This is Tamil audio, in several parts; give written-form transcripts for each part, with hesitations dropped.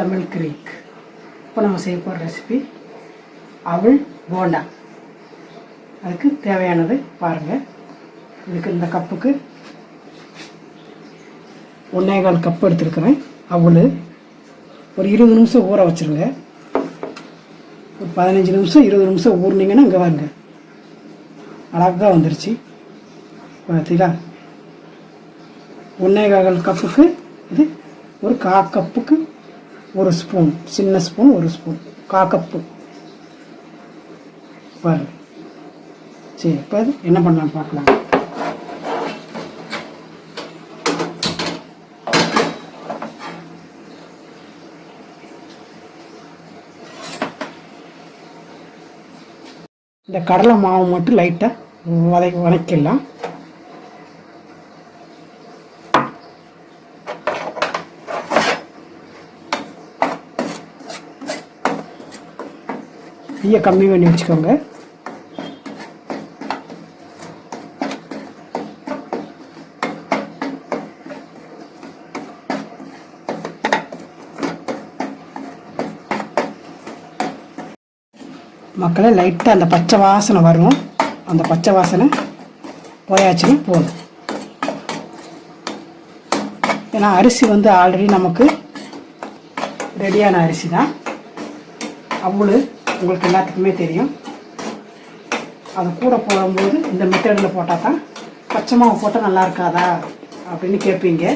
தமிழ் கிரீக். இப்போ நம்ம செய்ய போகிற ரெசிபி அவல் போண்டா. அதுக்கு தேவையானது பாருங்கள். இதுக்கு இந்த கப்புக்கு 1.25 கப் எடுத்துருக்குறேன். அவல் ஒரு 20 நிமிஷம் ஊற வச்சுருங்க. ஒரு 15 நிமிஷம் 20 நிமிஷம் ஊறினீங்கன்னா இங்கே வாங்க அழகாக வந்துருச்சு. பார்த்தீங்களா? 1.25 கப்புக்கு இது ஒரு 1/4 கப்புக்கு 1 ஸ்பூன், சின்ன ஸ்பூன் 1 ஸ்பூன், 1/4 கப்பு பாருங்கள். சரி, இப்போ அது என்ன பண்ணலாம் பார்க்கலாம். இந்த கடலை மாவு மட்டும் லைட்டாக வதக்கிடலாம். தீயை கம்மி பண்ணி வச்சுக்கோங்க. மக்களே, லைட்டாக அந்த பச்சை வாசனை வரும். அந்த பச்சை வாசனை போயாச்சுன்னு போதும். ஏன்னா அரிசி ஆல்ரெடி நமக்கு ரெடியான அரிசி தான். அவ்வளோ உங்களுக்கு எல்லாத்துக்குமே தெரியும். அது கூட போடும்போது இந்த மெத்தடில் போட்டால் தான், பச்சை மாவு போட்டால் நல்லா இருக்காதா அப்படின்னு கேட்பீங்க.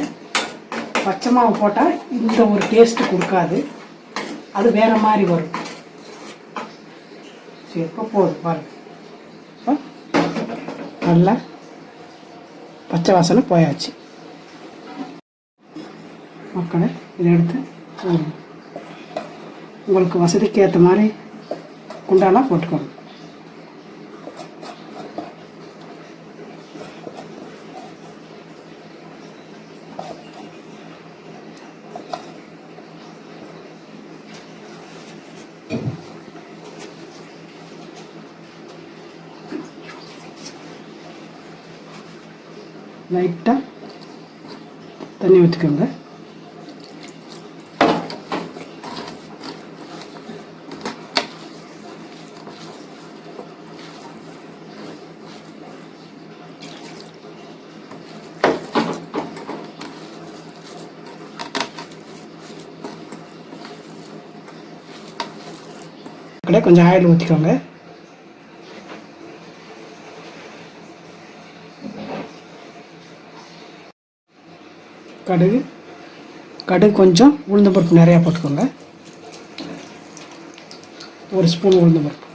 பச்சை மாவு போட்டால் இந்த ஒரு டேஸ்ட்டு கொடுக்காது, அது வேறு மாதிரி வரும். சரி, இப்போ போதும் பாருங்கள். இப்போ நல்லா பச்சை வாசனை போயாச்சு. மக்களை இதை எடுத்து உங்களுக்கு வசதிக்கு ஏற்ற மாதிரி குண்டாலாம் போட்டுக்கோங்க. லைட்டாக தண்ணி ஊற்றிக்கோங்க. கொஞ்சம் ஆயில் ஊற்றிக்கோங்க. கடுகு கொஞ்சம், உளுந்தம்பருப்பு நிறையா போட்டுக்கோங்க. 1 ஸ்பூன் உளுந்தம்பருப்பு.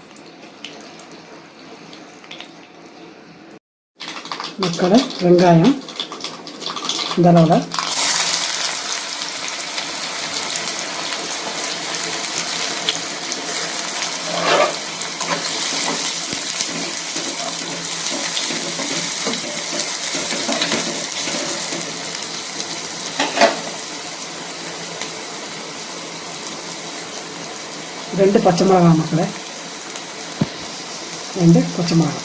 மக்களை வெங்காயம் இந்த அளவில், ரெண்டு பச்சை மிளகா மக்களை, 2 பச்சை மிளகா.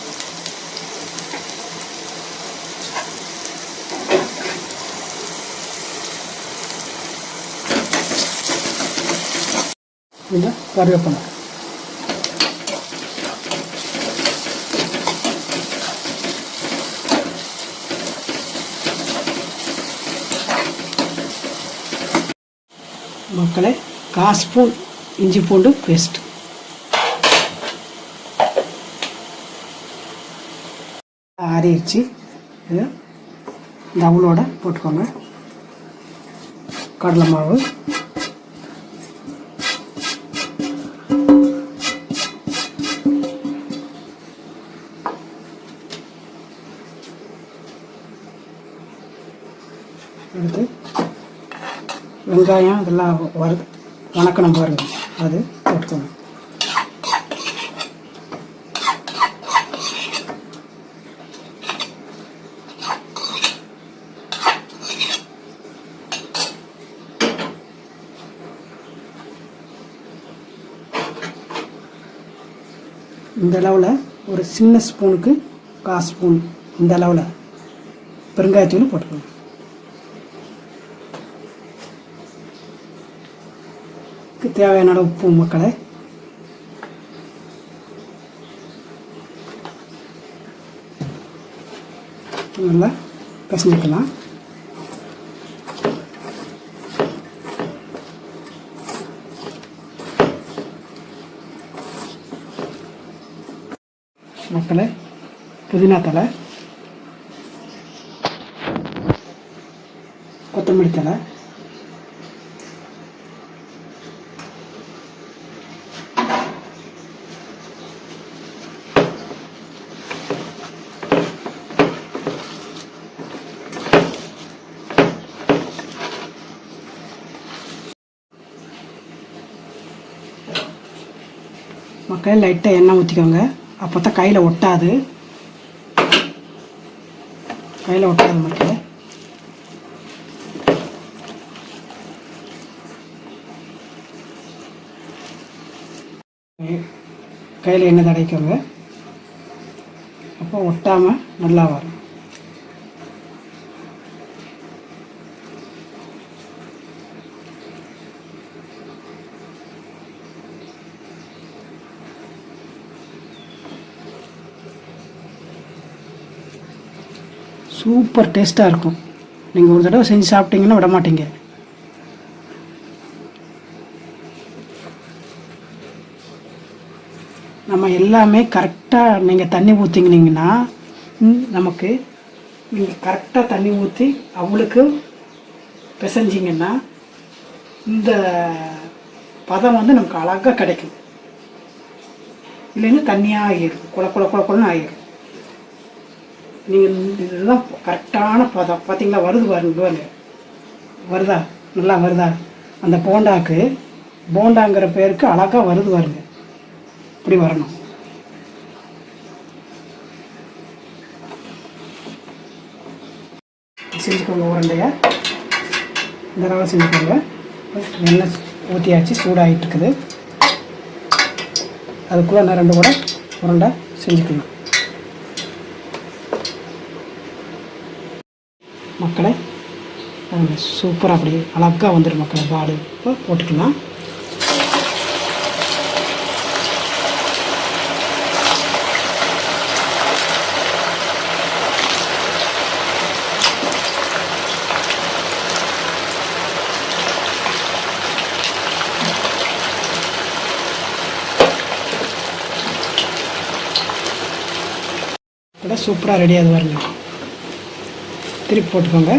இந்த கருவேப்பிலை. மக்களை 1/4 ஸ்பூன் இஞ்சி பூண்டு பேஸ்ட். ஆறிடுச்சு. இது இந்த அவளோட போட்டுக்கோங்க. கடலை மாவு, அடுத்து வெங்காயம் இதெல்லாம் வணக்கணும் பாருங்கள், அது போட்டுக்கோங்க. இந்த அளவில் ஒரு சின்ன ஸ்பூனுக்கு 1/4 ஸ்பூன் இந்த அளவில் பெருங்காயத்தூள் போட்டுக்கோங்க. தேவையான உப்பு மக்களே. நல்லா பிசைஞ்சிக்கலாம். மக்களே, புதினா தழை, கொத்தமல்லி தழை, மக்களே லைட்டாக எண்ணெய் ஊற்றிக்கோங்க. அப்போ தான் கையில் ஒட்டாது. மக்களே. கையில் எண்ணெய் தடவிக்கோங்க. அப்போ ஒட்டாமல் நல்லா வரும். சூப்பர் டேஸ்ட்டாக இருக்கும். நீங்கள் ஒரு தடவை செஞ்சு சாப்பிட்டீங்கன்னா விட மாட்டீங்க. நம்ம எல்லாமே கரெக்டாக நீங்கள் தண்ணி ஊற்றிங்கினீங்கன்னா நமக்கு நீங்கள் கரெக்டாக தண்ணி ஊற்றி அவளுக்கு பிசைஞ்சிங்கன்னா இந்த பதம் வந்து நமக்கு அழகாக கிடைக்கும். இல்லைன்னா தண்ணியாக ஆகிடும், குளன்னு ஆகிடும். நீங்கள் இதுதான் கரெக்டான பதம். பார்த்தீங்களா, வருது பாருங்க. வருதா? நல்லா வருதா? அந்த போண்டாங்கிற பேருக்கு அழகாக வருது பாருங்க. இப்படி வரணும். செஞ்சுக்கோங்க. உருண்டையை இந்த அளவு செஞ்சுக்கோங்க. எண்ணெய் ஊற்றியாச்சு, சூடாகிட்டு இருக்குது. அதுக்குள்ளே நான் 2 கூட உருண்டை செஞ்சுக்கலாம். மக்களே சூப்பராக அப்படி அழகாக வந்துடும் மக்களே. பால் இப்போ போட்டுக்கலாம். சூப்பராக ரெடியாக வருங்க. திருப்பி போட்டுக்கோங்க.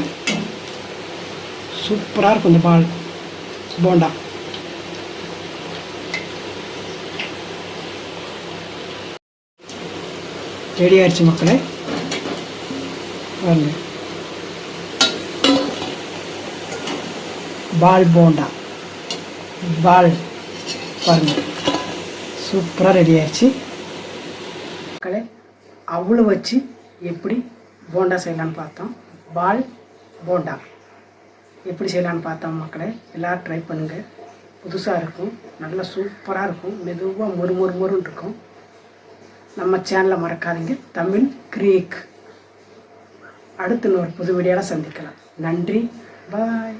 சூப்பராக இருக்கும் இந்த பால் போண்டா. ரெடி ஆயிடுச்சு மக்களே. பாருங்க, பால் போண்டா பாருங்க, சூப்பராக ரெடி ஆயிடுச்சு மக்களே. அவ்வளோ வச்சு எப்படி போண்டா செய்யலான்னு பார்த்தோம். பால் போண்டா எப்படி செய்யலான்னு பார்த்தோம் மக்களே. எல்லோரும் ட்ரை பண்ணுங்கள். புதுசாக இருக்கும், நல்லா சூப்பராக இருக்கும். மெதுவாக மொறுன்னு இருக்கும். நம்ம சேனலை மறக்காதீங்க, தமிழ் கிரீக். அடுத்து இன்னொரு புது வீடியோவில் சந்திக்கலாம். நன்றி, பாய்.